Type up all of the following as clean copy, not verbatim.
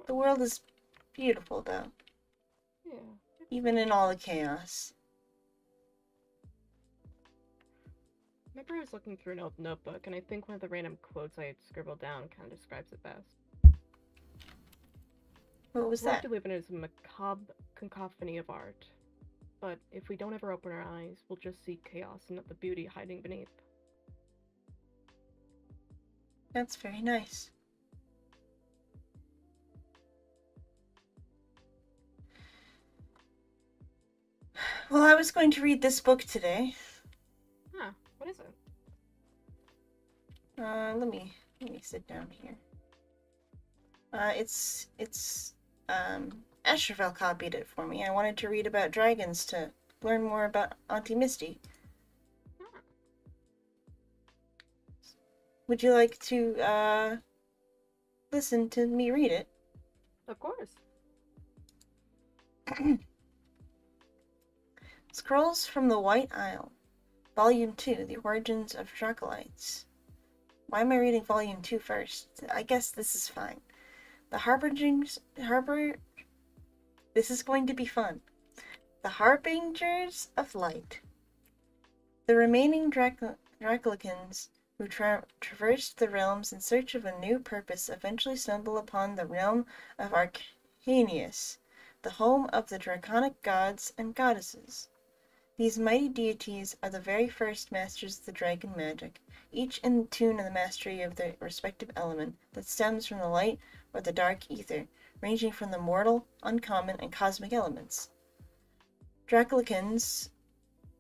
The world is beautiful, though. Yeah. Even in all the chaos. Remember I was looking through an old notebook, and I think one of the random quotes I had scribbled down kind of describes it best. What was The world that? we live in is a macabre cacophony of art. But if we don't ever open our eyes, we'll just see chaos and not the beauty hiding beneath. That's very nice. Well, I was going to read this book today. Huh, what is it? Let me sit down here. It's Asherville copied it for me. I wanted to read about dragons to learn more about Auntie Misty. Huh. Would you like to listen to me read it? Of course. Scrolls from the White Isle, Volume 2, The Origins of Dracolites. Why am I reading Volume 2 first? I guess this is fine. This is going to be fun. The Harbingers of Light. The remaining Dracolicans who traversed the realms in search of a new purpose eventually stumble upon the realm of Arcanius, the home of the draconic gods and goddesses. These mighty deities are the very first masters of the dragon magic, each in tune in the mastery of their respective element that stems from the light or the dark ether, ranging from the mortal, uncommon, and cosmic elements. Dracolicans,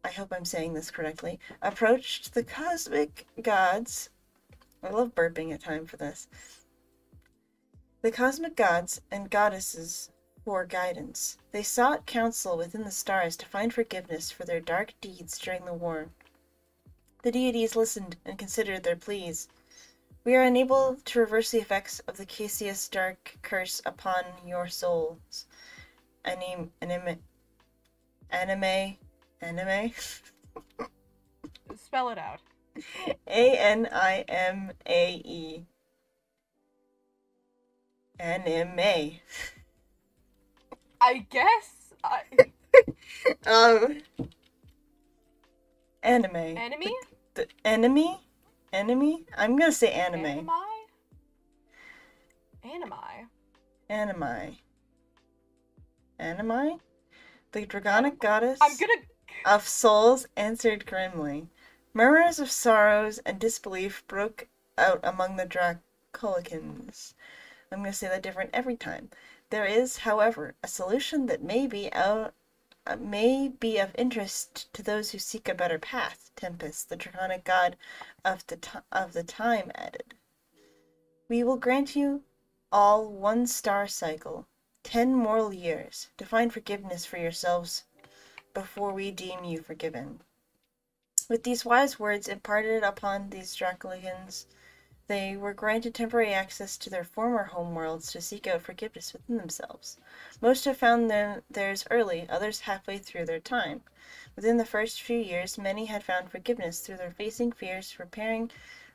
I hope I'm saying this correctly, approached the cosmic gods. I love burping at time for this. The cosmic gods and goddesses for guidance. They sought counsel within the stars to find forgiveness for their dark deeds during the war. The deities listened and considered their pleas. We are unable to reverse the effects of the Cassius dark curse upon your souls. Anime. Spell it out. Anime. Anime. I guess Anime. Enemy? The enemy? Enemy? I'm gonna say anime. Animi? Anime? The draconic goddess I'm gonna... of souls answered grimly. Murmurs of sorrows and disbelief broke out among the Dracolicans. I'm gonna say that different every time. There is, however, a solution that may be of interest to those who seek a better path, Tempest, the draconic god of the time, added. We will grant you all one star cycle, 10 moral years, to find forgiveness for yourselves before we deem you forgiven. With these wise words imparted upon these Dracolicans, they were granted temporary access to their former homeworlds to seek out forgiveness within themselves. Most have found theirs early, others halfway through their time. Within the first few years, many had found forgiveness through their facing fears, repairing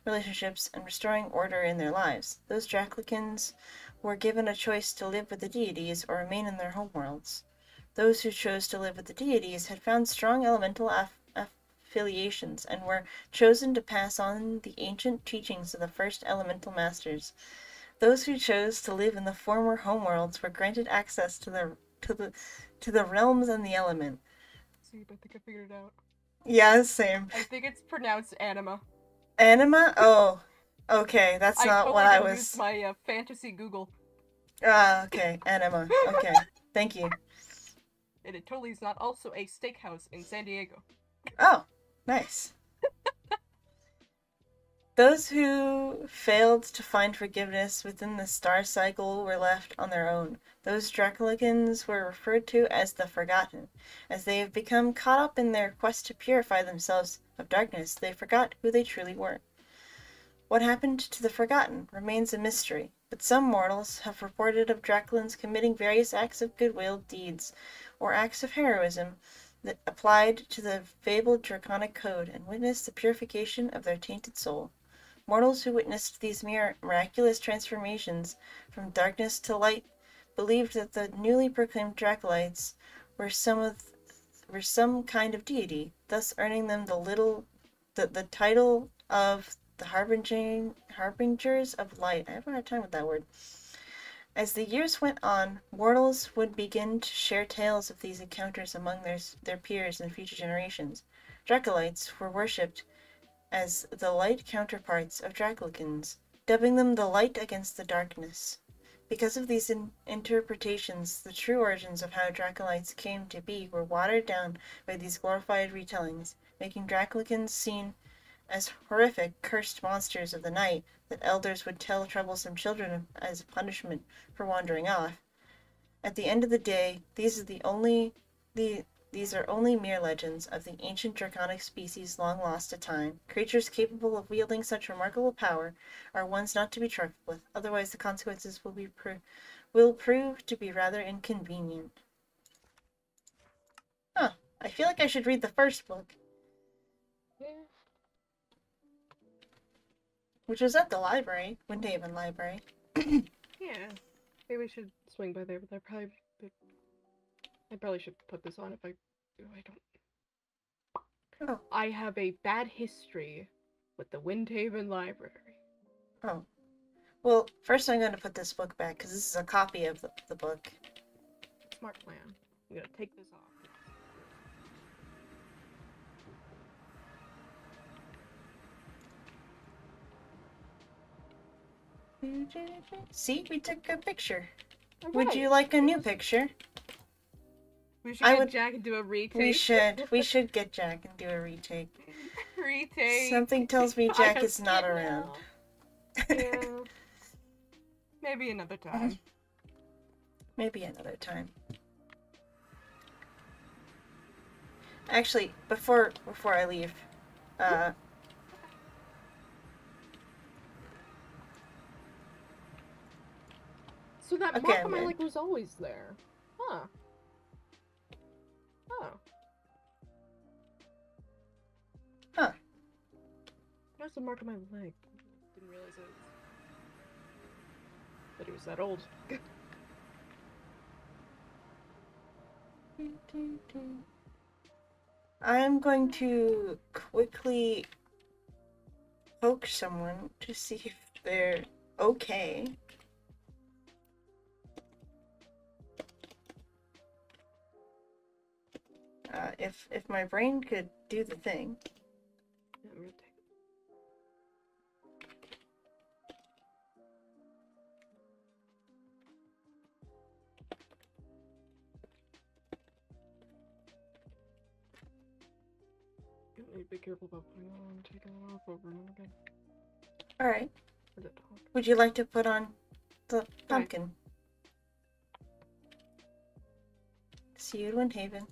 relationships, and restoring order in their lives. Those Dracolicans were given a choice to live with the deities or remain in their homeworlds. Those who chose to live with the deities had found strong elemental affiliations and were chosen to pass on the ancient teachings of the first elemental masters. Those who chose to live in the former homeworlds were granted access to the realms and the element. Ceeb, I think I figured it out. Yeah, same. I think it's pronounced anima. Anima? Oh, okay. That's not what I was. Used my fantasy Google. Okay. Anima. Okay. Thank you. And it totally is not also a steakhouse in San Diego. Oh, nice. Those who failed to find forgiveness within the star cycle were left on their own. Those Dracolicans were referred to as the Forgotten. As they have become caught up in their quest to purify themselves of darkness, they forgot who they truly were. What happened to the Forgotten remains a mystery, but some mortals have reported of Dracolins committing various acts of goodwill deeds, or acts of heroism, that applied to the fabled draconic code and witnessed the purification of their tainted soul. Mortals who witnessed these miraculous transformations from darkness to light believed that the newly proclaimed Dracolites were some kind of deity, thus earning them the title of the harbingers of light. I have a hard time with that word. As the years went on, mortals would begin to share tales of these encounters among their peers and future generations. Dracolites were worshipped as the light counterparts of Dracolicans, dubbing them the light against the darkness. Because of these interpretations, the true origins of how Dracolites came to be were watered down by these glorified retellings, making Dracolicans seen as horrific, cursed monsters of the night that elders would tell troublesome children as a punishment for wandering off. At the end of the day, these are only mere legends of the ancient draconic species long lost to time. Creatures capable of wielding such remarkable power are ones not to be trifled with, otherwise the consequences will prove to be rather inconvenient. Huh. I feel like I should read the first book. Yeah. Which was at the library, Windhaven Library. Yeah. Maybe we should swing by there, but I probably should put this on if I don't. Oh. I have a bad history with the Windhaven Library. Oh. Well, first I'm going to put this book back, because this is a copy of the book. Smart plan. I'm going to take this off. See, we took a picture. Right. Would you like a new picture? We should get Jack and do a retake. We should. We should get Jack and do a retake. Retake. Something tells me Jack is not around. Yeah. Maybe another time. Maybe another time. Actually, before I leave, so that mark on my leg was always there. Huh. Oh. Huh. That's a mark on my leg. Didn't realize that it was that old. I'm going to quickly poke someone to see if they're okay. If my brain could do the thing. Yeah, I'm gonna take it. Be careful about putting it on, taking it off over and over again. Alright. Would you like to put on the pumpkin? Right. See you in Windhaven.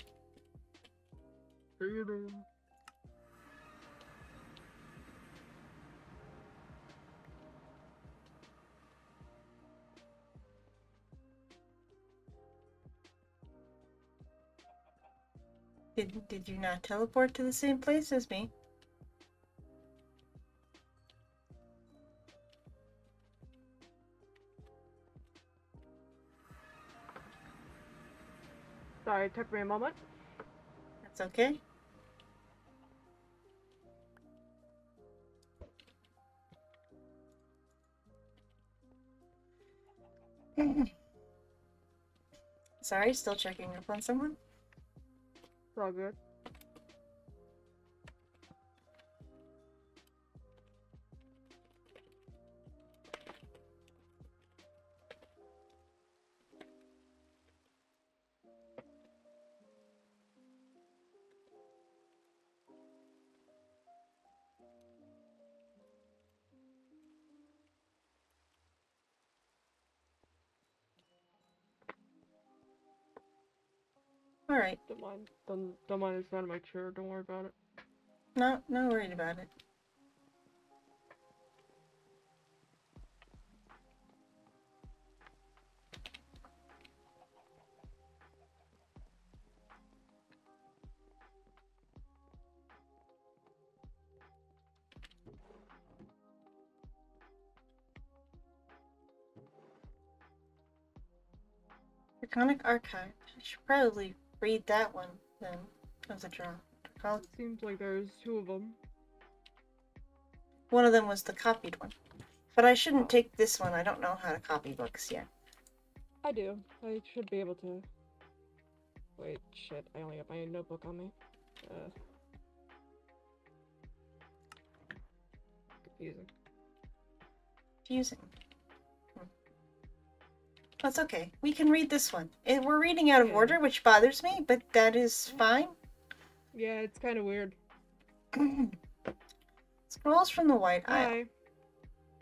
Did you not teleport to the same place as me? Sorry, it took me a moment. That's okay. Sorry, still checking up on someone? It's all good. Alright. Don't mind, it's not in my chair, don't worry about it. No worried about it. Draconic Archive. I should probably read that one then. Of the draw. It seems like there's 2 of them. One of them was the copied one. But I shouldn't take this one. I don't know how to copy books yet. I do. I should be able to. Wait, shit. I only got my notebook on me. Confusing. That's okay. We can read this one. We're reading out of order, which bothers me, but that is fine. Yeah, it's kind of weird. Scrolls from the White Isle. Hi.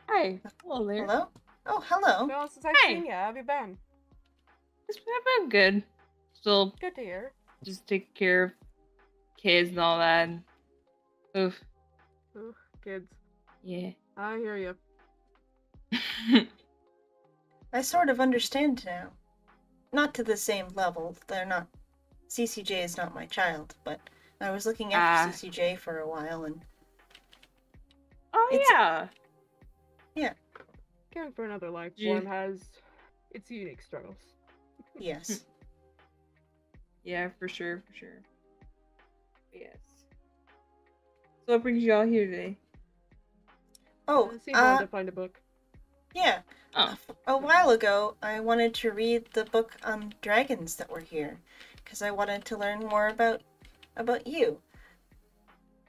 Hi. Hello there. Hello? Oh, hello. Well, since I've seen you, how have you been? I've been good. Still Good to hear. just take care of kids and all that. Oof. Ooh, kids. Yeah. I hear you. I sort of understand now. Not to the same level. They're not. CCJ is not my child, but I was looking after CCJ for a while and. Oh, yeah. Caring for another life form has its unique struggles. Yes. Yeah, for sure. Yes. So what brings you all here today? Oh, Ceeb wanted to find a book. Yeah. Oh. A while ago, I wanted to read the book on dragons that were here, because I wanted to learn more about you.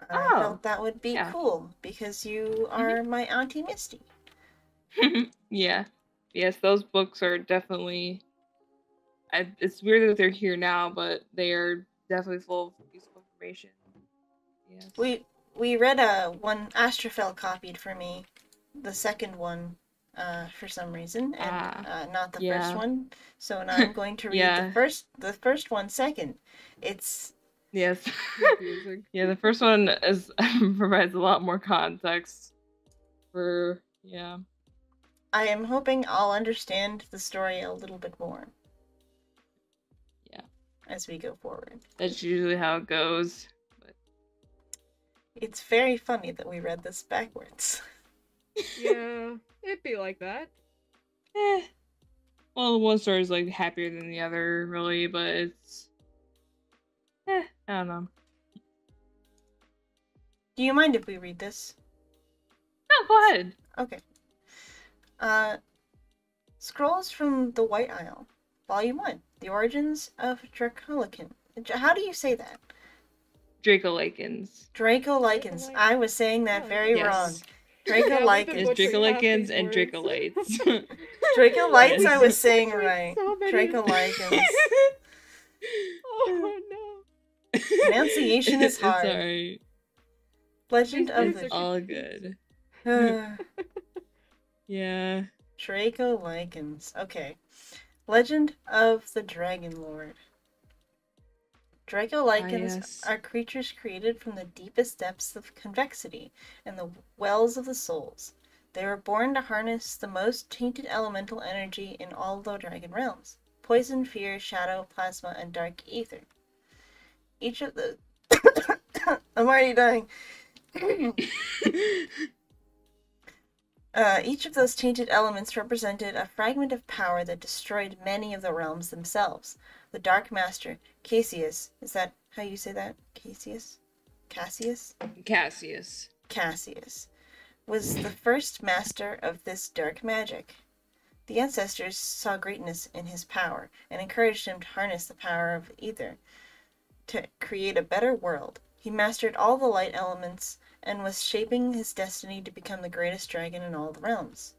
I felt that would be cool, because you are my Auntie Misty. Yeah. Yes, those books are definitely... it's weird that they're here now, but they are definitely full of useful information. Yes. We read one Astrofel copied for me, the second one, for some reason, and not the first one. So now I'm going to read the first one second. It's confusing. Yeah, the first one is provides a lot more context for I am hoping I'll understand the story a little bit more. Yeah. As we go forward. That's usually how it goes. But... It's very funny that we read this backwards. Yeah, it'd be like that. Well, one story is like happier than the other, really, but it's I don't know. Do you mind if we read this? No, go ahead. Okay. Scrolls from the White Isle, Volume 1, The Origins of Dracolican. How do you say that? Dracolicans. Dracolicans. I was saying that very wrong. Dracolicans. There's Dracolicans and Dracolites. Dracolites I was saying right. Dracolicans. Oh no. Pronunciation is hard. It's alright. Legend of the... all good. Yeah. Dracolicans. Okay. Legend of the Dragon Lord. Dracolicans are creatures created from the deepest depths of convexity and the wells of the souls. They were born to harness the most tainted elemental energy in all the dragon realms: poison, fear, shadow, plasma, and dark ether. Each of the... I'm already dying. Each of those tainted elements represented a fragment of power that destroyed many of the realms themselves. The Dark Master, Cassius, is that how you say that? Cassius? Cassius, was the first master of this dark magic. The ancestors saw greatness in his power and encouraged him to harness the power of ether to create a better world. He mastered all the light elements and was shaping his destiny to become the greatest dragon in all the realms.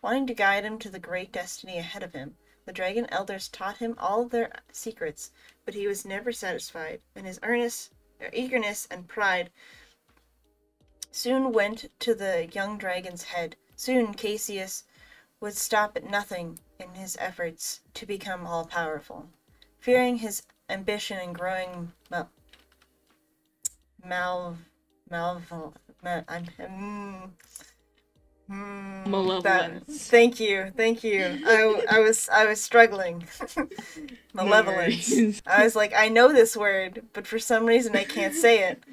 Wanting to guide him to the great destiny ahead of him, the dragon elders taught him all their secrets, but he was never satisfied, and his eagerness and pride soon went to the young dragon's head. Soon Cassius would stop at nothing in his efforts to become all-powerful. Fearing his ambition and growing malevolence. Thank you. I was struggling. Malevolence. I was like, I know this word, but for some reason I can't say it.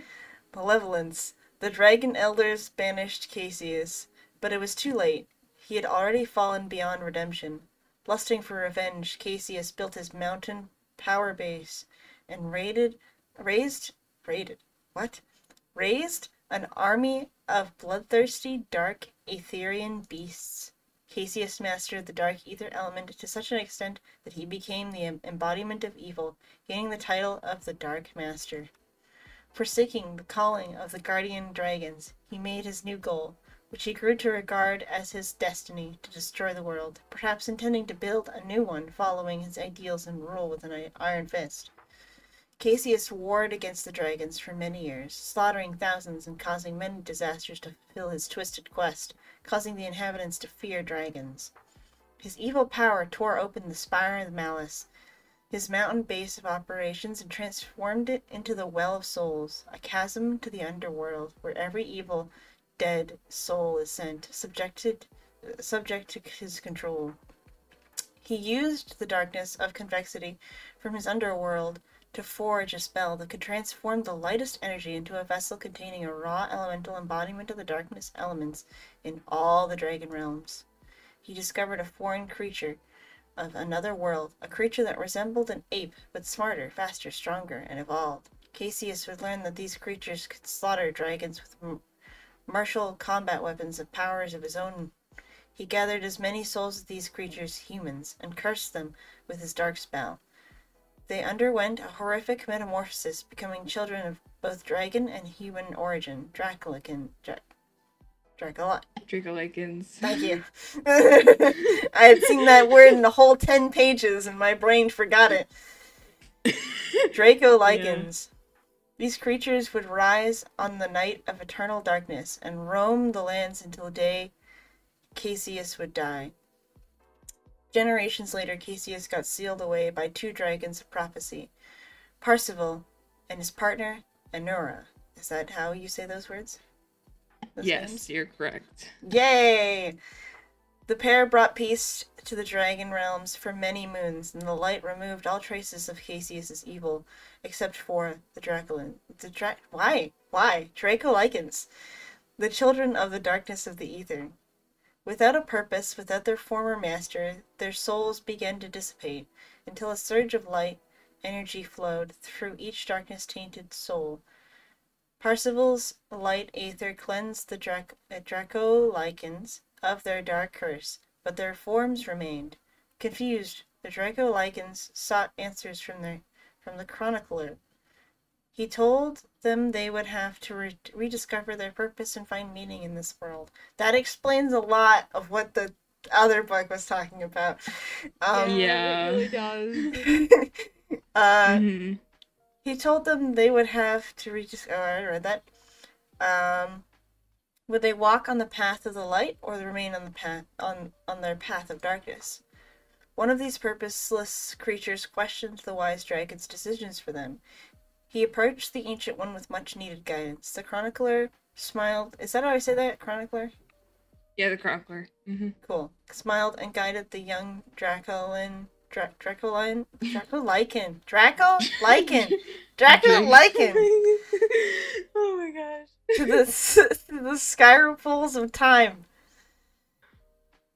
Malevolence. The dragon elders banished Cassius, but it was too late. He had already fallen beyond redemption. Lusting for revenge, Cassius built his mountain power base and raised an army of bloodthirsty, dark, Aetherian beasts. Cassius mastered the dark ether element to such an extent that he became the embodiment of evil, gaining the title of the Dark Master. Forsaking the calling of the guardian dragons, he made his new goal, which he grew to regard as his destiny, to destroy the world, perhaps intending to build a new one following his ideals and rule with an iron fist. Cassius warred against the dragons for many years, slaughtering thousands and causing many disasters to fulfill his twisted quest, causing the inhabitants to fear dragons. His evil power tore open the spire of malice, his mountain base of operations, and transformed it into the Well of Souls, a chasm to the underworld, where every evil, dead soul is sent, subject to his control. He used the darkness of convexity from his underworld to forge a spell that could transform the lightest energy into a vessel containing a raw elemental embodiment of the darkness elements in all the dragon realms. He discovered a foreign creature of another world, a creature that resembled an ape, but smarter, faster, stronger, and evolved. Cassius would learn that these creatures could slaughter dragons with martial combat weapons of powers of his own. He gathered as many souls of these creatures, humans, and cursed them with his dark spell. They underwent a horrific metamorphosis, becoming children of both dragon and human origin. Dracolicans. Thank you. I had seen that word in the whole 10 pages and my brain forgot it. Dracolicans. Yeah. These creatures would rise on the night of eternal darkness and roam the lands until the day Cassius would die. Generations later, Cassius got sealed away by two dragons of prophecy, Parzival and his partner, Anura. Is that how you say those words? Yes, names? You're correct. Yay! The pair brought peace to the dragon realms for many moons, and the light removed all traces of Cassius's evil, except for the Dracolicans, the children of the darkness of the ether. Without a purpose, without their former master, their souls began to dissipate, until a surge of light energy flowed through each darkness-tainted soul. Parzival's light aether cleansed the Dracolicans of their dark curse, but their forms remained. Confused, the Dracolicans sought answers from the chronicler. He told them they would have to rediscover their purpose and find meaning in this world. That explains a lot of what the other book was talking about. Yeah, it really does. Mm-hmm. He told them they would have to rediscover. I read that. Would they walk on the path of the light, or remain on the path on their path of darkness? One of these purposeless creatures questioned the wise dragon's decisions for them. He approached the Ancient One with much-needed guidance. The Chronicler smiled. Is that how I say that? Chronicler? Yeah, the Chronicler. Mm-hmm. Cool. Smiled and guided the young Dracolican. Oh my gosh. to the sky pools of time.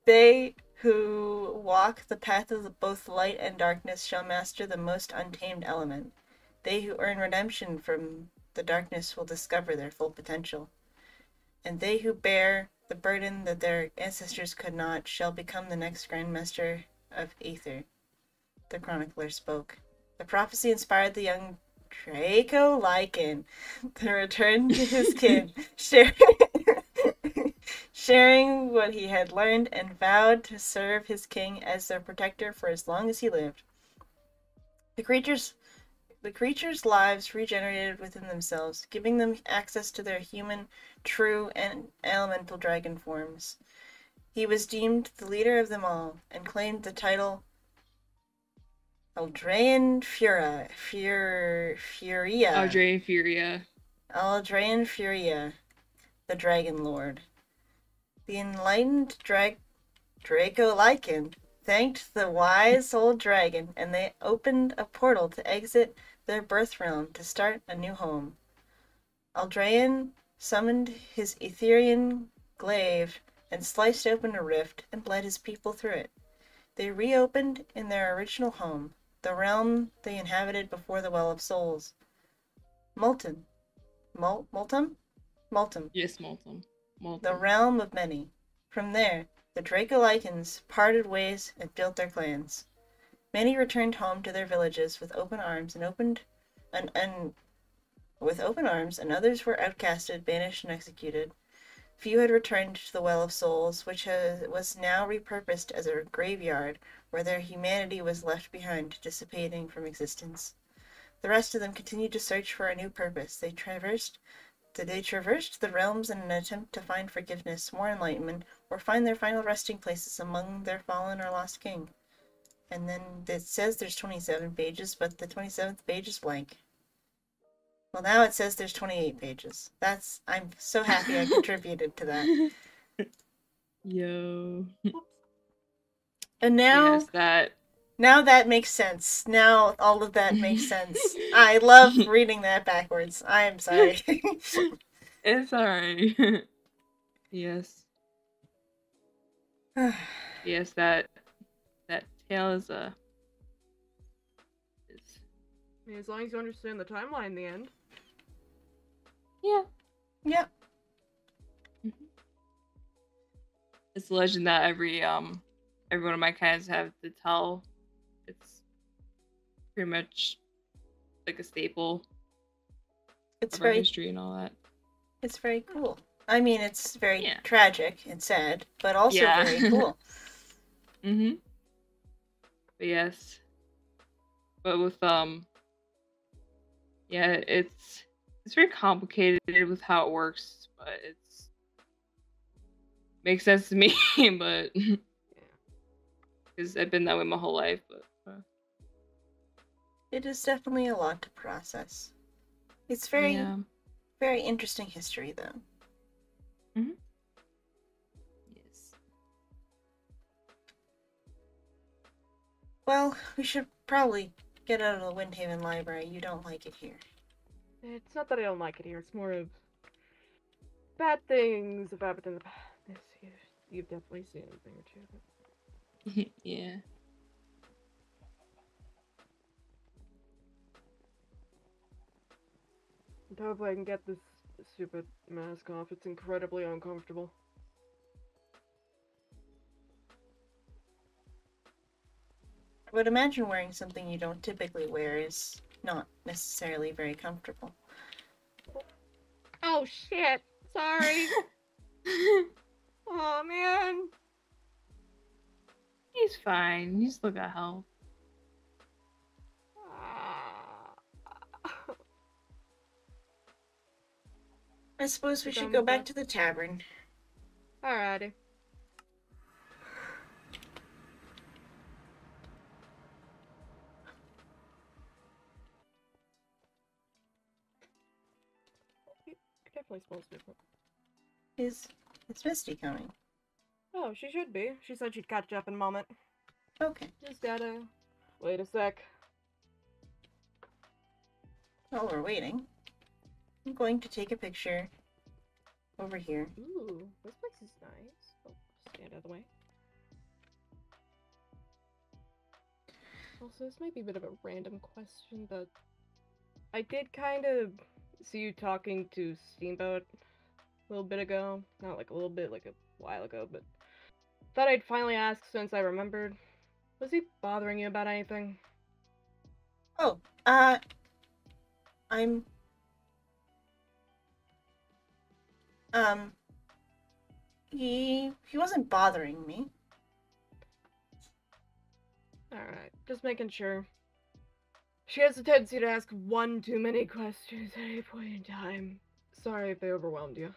They who walk the path of both light and darkness shall master the most untamed element. They who earn redemption from the darkness will discover their full potential. And they who bear the burden that their ancestors could not shall become the next Grandmaster of Aether. The chronicler spoke. The prophecy inspired the young Dracolican to return to his kin, sharing what he had learned, and vowed to serve his king as their protector for as long as he lived. The creatures' lives regenerated within themselves, giving them access to their human, true, and elemental dragon forms. He was deemed the leader of them all, and claimed the title Aldraean Furia. Aldraean Furia, the Dragon Lord. The enlightened Dracolican thanked the wise old dragon, and they opened a portal to exit their birth realm to start a new home. Aldraean summoned his Aetherian glaive and sliced open a rift and led his people through it. They reopened in their original home, the realm they inhabited before the Well of Souls. Multum. Multum. Yes, Maltum. The realm of many. From there, the Dracolycans parted ways and built their clans. Many returned home to their villages with open arms and others were outcasted, banished, and executed. Few had returned to the Well of Souls, which was now repurposed as a graveyard where their humanity was left behind, dissipating from existence. The rest of them continued to search for a new purpose. They traversed the realms in an attempt to find forgiveness, more enlightenment, or find their final resting places among their fallen or lost king. And then it says there's 27 pages, but the 27th page is blank. Well, now it says there's 28 pages. I'm so happy I contributed to that. Yo. And now... Yes, Now that makes sense. Now all of that makes sense. I love reading that backwards. I'm sorry. It's alright. Yes. Yes, that tale is I mean, as long as you understand the timeline in the end. Yeah. Yeah. It's a legend that every one of my cats have to tell. It's pretty much like a staple of our history and all that. It's very cool. I mean, it's very tragic and sad, but also very cool. Mm-hmm. But yes. But with it's very complicated with how it works, but it's makes sense to me, but because I've been that way my whole life, but it is definitely a lot to process. It's very interesting history, though. Mm-hmm. Yes. Well, we should probably get out of the Windhaven Library. You don't like it here. It's not that I don't like it here. It's more of bad things have happened in the past. You've definitely seen a thing or two. Yeah. Hopefully I can get this stupid mask off. It's incredibly uncomfortable. I would imagine wearing something you don't typically wear is not necessarily very comfortable. Oh shit! Sorry! Oh man! He's fine. He's still got health. I suppose we should go back to the tavern. Alrighty. Definitely supposed to. Is Misty coming? Oh, she should be. She said she'd catch up in a moment. Okay. Just gotta wait a sec. While we're waiting, I'm going to take a picture over here. Ooh, this place is nice. Oh, stand out of the way. Also, this might be a bit of a random question, but I did kind of see you talking to Steamboat a little bit ago. Not like a little bit, like a while ago, but thought I'd finally ask since I remembered. Was he bothering you about anything? Oh, I'm... He wasn't bothering me. Alright, just making sure. She has a tendency to ask one too many questions at any point in time. Sorry if they overwhelmed you.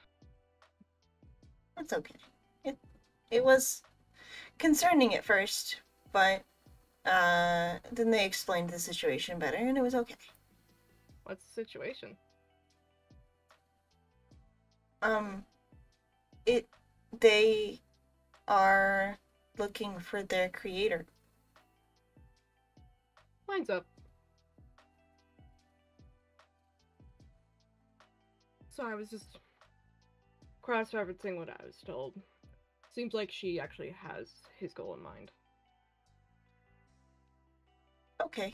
That's okay. It was concerning at first, but then they explained the situation better, and it was okay. What's the situation? They are looking for their creator. Mine's up. So I was just cross-referencing what I was told. Seems like she actually has his goal in mind. Okay.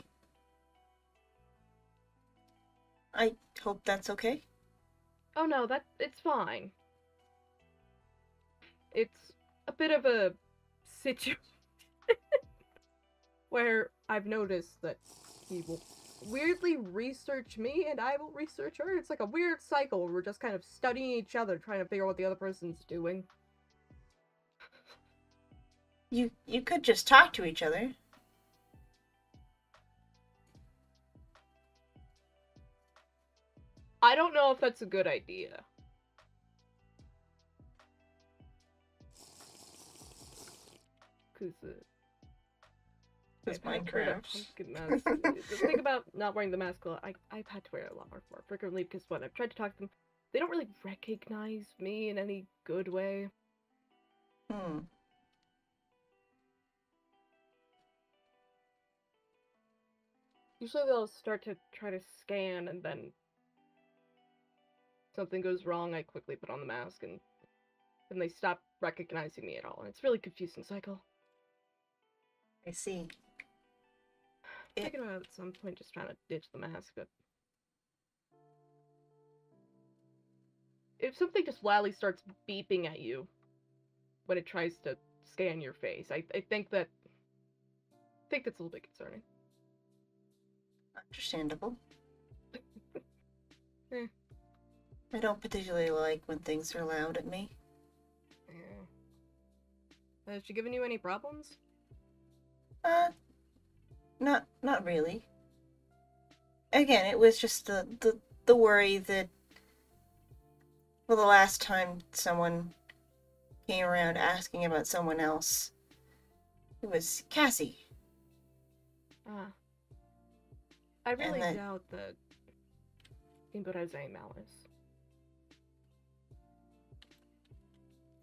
I hope that's okay. Oh no, it's fine. It's a bit of a situation where I've noticed that he will weirdly research me and I will research her. It's like a weird cycle where we're just kind of studying each other, trying to figure out what the other person's doing. You could just talk to each other. I don't know if that's a good idea. Because Minecraft. The thing about not wearing the mask, I've had to wear it a lot more frequently because when I've tried to talk to them, they don't really recognize me in any good way. Hmm. Usually they'll start to try to scan and then something goes wrong, I quickly put on the mask and then they stop recognizing me at all. And it's a really confusing cycle. I see. I'm thinking about at some point just trying to ditch the mask, but if something just wildly starts beeping at you when it tries to scan your face, I think that's a little bit concerning. Understandable. Eh. I don't particularly like when things are loud at me. Yeah. Has she given you any problems? Not really. Again, it was just the worry that, well, the last time someone came around asking about someone else, it was Cassie. Ah. I really doubt that Steamboat has any malice.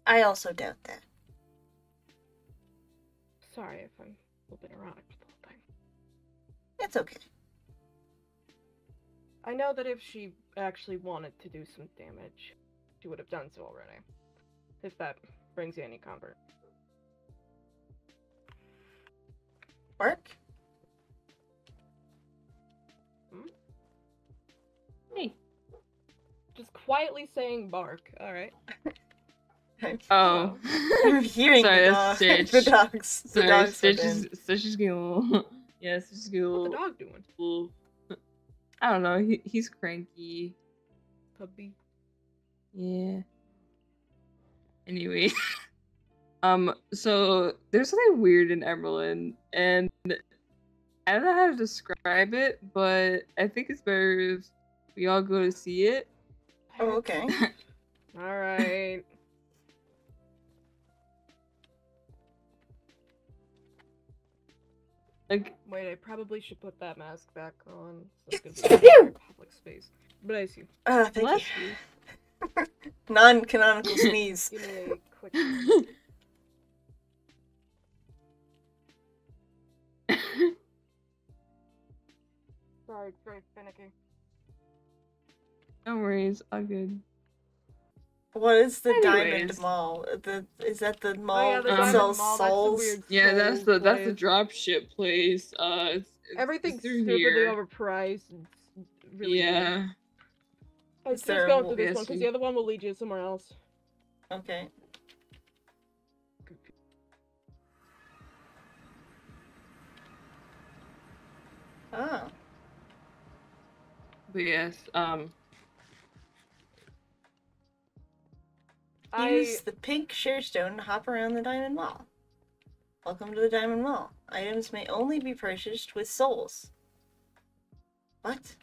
I also doubt that. Sorry if I'm a little bit neurotic for the whole thing. It's okay. I know that if she actually wanted to do some damage, she would have done so already. If that brings you any comfort. Work? Hmm? Hey. Just quietly saying bark, alright. Oh. I'm hearing Sorry, the that's dog. Stitch. The dogs. The Sorry, dogs Stitch is getting a little. Yeah, Stitch is getting a What's little. the dog doing? Little, I don't know. He's cranky. Puppy. Yeah. Anyway. So there's something weird in Emerald, and I don't know how to describe it, but I think it's better if we all go to see it. Oh, okay. Alright. Like, wait, I probably should put that mask back on. So it's gonna be a public space. But I see. Thank bless you. Non-canonical sneeze. Give me a quick. Sorry, it's very finicky. No worries, all good. What is the Diamond Anyways. Mall? Is that the mall Oh yeah, the that Diamond sells Mall. That's the souls? weird. Yeah, that's the place. dropship place. Everything's through stupidly here. overpriced. And really Yeah. weird. Is Just there going through yes, this one because you- the other one will lead you somewhere else. Okay. Oh. But yes, Use the pink share stone to hop around the Diamond Mall. Welcome to the Diamond Mall. Items may only be purchased with souls. What?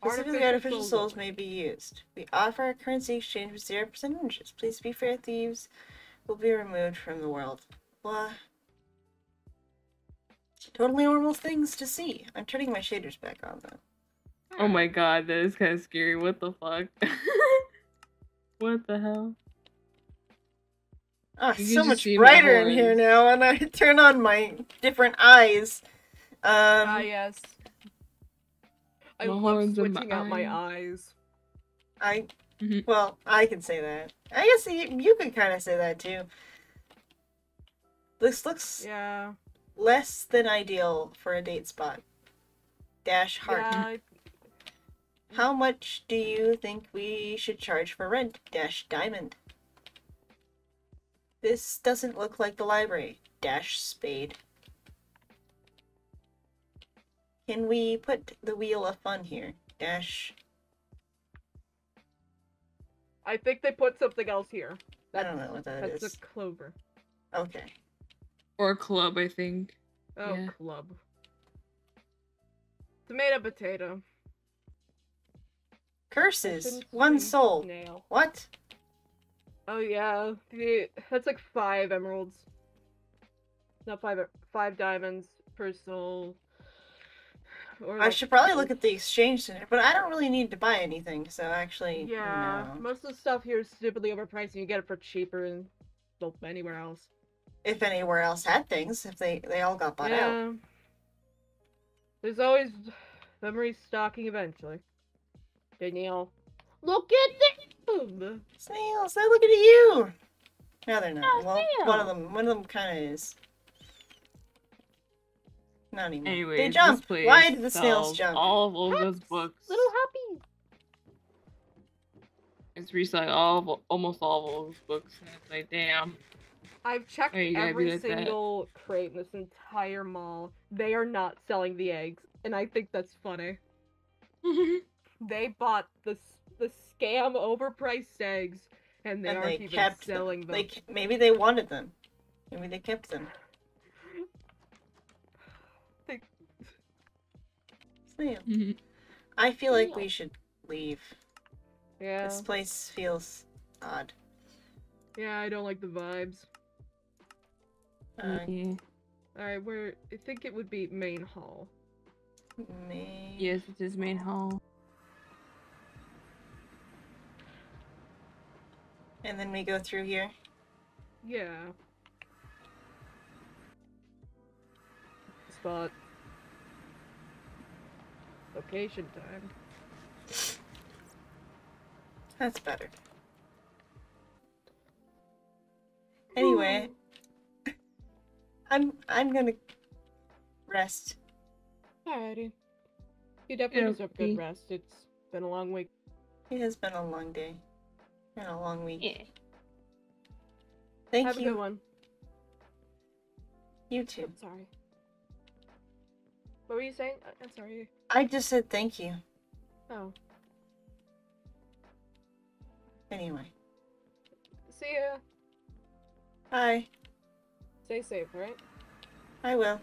Specifically, artificial souls may be used. We offer a currency exchange with 0% interest. Please be fair, thieves will be removed from the world. Blah. Totally normal things to see. I'm turning my shaders back on, though. oh my god, that is kind of scary. What the fuck? What the hell? Oh, You it's can so just much see my brighter in here horns. now, and I turn on my different eyes. yes. I My love horns and my switching out my eyes. Well, I can say that. I guess you can kind of say that too. This looks Yeah. less than ideal for a date spot. Dash heart. Yeah, How much do you think we should charge for rent? Dash diamond. This doesn't look like the library. Dash spade. Can we put the wheel of fun here? Dash. I think they put something else here. I don't know what that is. That's a clover. Okay. Or club, I think. Oh, Yeah. club. Tomato potato. Curses. One soul. Nail. What? Oh yeah, that's like 5 emeralds. Not 5 diamonds per soul. Or I like, should probably look at the exchange center, but I don't really need to buy anything, so actually, yeah, no. most of the stuff here is stupidly overpriced, and you get it for cheaper and well, anywhere else. If anywhere else had things, if they all got bought out. There's always memory stocking eventually. Danielle, look at them. Snails, they're looking at you. No, they're not. Oh, Well, snail. one of them kind of is. Not anymore. Anyway, They jump. Why did the snails sells jump? all of Olga's books. Little happy. It's reselling almost all of Olga's books, and it's like, damn. I've checked Why you gotta be every like that? single crate in this entire mall. They are not selling the eggs, and I think that's funny. They bought the scam overpriced eggs, and they aren't even selling them. Maybe they wanted them. Maybe they kept them. Snail. I feel like we should leave. Yeah. This place feels odd. Yeah, I don't like the vibes. Yeah. Alright, I think it would be main hall. Yes, it is main hall. And then we go through here. Yeah. Spot. Location time. That's better. Anyway, I'm gonna rest. Alrighty. You definitely deserve good rest. It's been a long week. It has been a long day. And a long week. Yeah. Thank Have you. a good one. You too. I'm sorry. What were you saying? I'm sorry. I just said thank you. Oh. Anyway. See ya. Bye. Stay safe, right? I will.